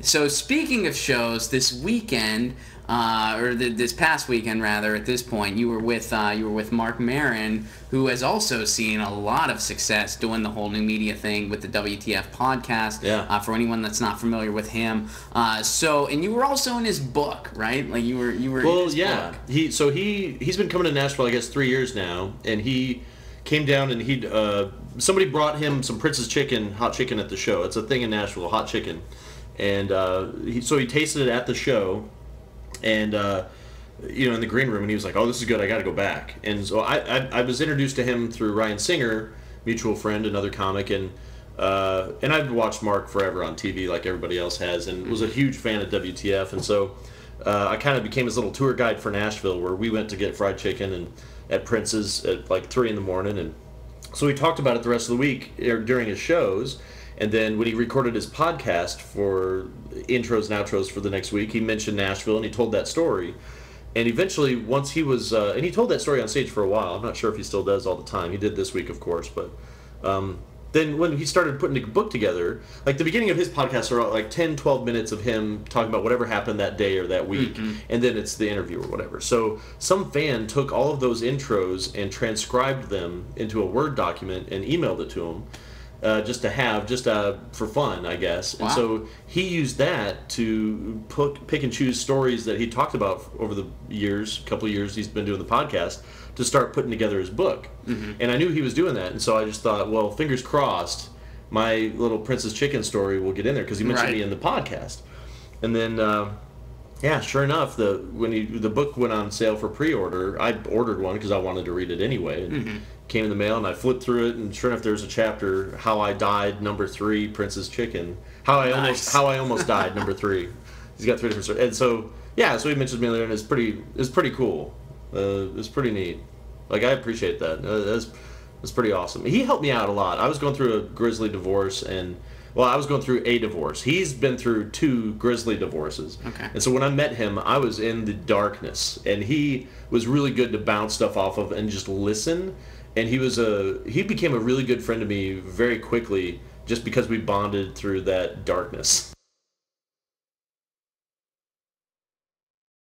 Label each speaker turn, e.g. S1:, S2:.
S1: So speaking of shows, this weekend, this past weekend rather, at this point, you were with Mark Maron, who has also seen a lot of success doing the whole new media thing with the WTF podcast.
S2: Yeah.
S1: For anyone that's not familiar with him, and you were also in his book, right? Like you were.
S2: Well,
S1: in his
S2: yeah.
S1: book.
S2: He's been coming to Nashville, I guess, 3 years now, and he came down and somebody brought him some Prince's hot chicken at the show. It's a thing in Nashville, hot chicken, and he tasted it at the show, and in the green room, and he was like, "Oh, this is good. I got to go back." And so I was introduced to him through Ryan Singer, mutual friend, another comic, and I've watched Mark forever on TV like everybody else has, and was a huge fan of WTF, and so I kind of became his little tour guide for Nashville, where we went to get fried chicken and at Prince's at like 3 a.m, and so he talked about it the rest of the week during his shows. And then when he recorded his podcast for intros and outros for the next week, he mentioned Nashville and he told that story. And eventually, once he was, and he told that story on stage for a while. I'm not sure if he still does all the time. He did this week, of course, but then when he started putting the book together, like the beginning of his podcast are like 10, 12 minutes of him talking about whatever happened that day or that week, and then it's the interview or whatever. So some fan took all of those intros and transcribed them into a Word document and emailed it to him. Just for fun, I guess.
S1: Wow.
S2: And so he used that to pick and choose stories that he talked about over the couple of years he's been doing the podcast, to start putting together his book. And I knew he was doing that, and so I just thought, well, fingers crossed, my little Prince's Chicken story will get in there, because he mentioned me in the podcast. And then, sure enough, when the book went on sale for pre-order, I ordered one because I wanted to read it anyway. And came in the mail, and I flipped through it, and sure enough, there's a chapter, How I Died, number 3, Prince's Chicken. How I almost died, number 3. He's got 3 different stories. And so, so he mentioned me there, and it's pretty cool. It's pretty neat. Like, I appreciate that. That's pretty awesome. He helped me out a lot. I was going through a grisly divorce, I was going through a divorce. He's been through 2 grisly divorces.
S1: Okay.
S2: And so when I met him, I was in the darkness, and he was really good to bounce stuff off of and just listen. And he became a really good friend to me very quickly, just because we bonded through that darkness.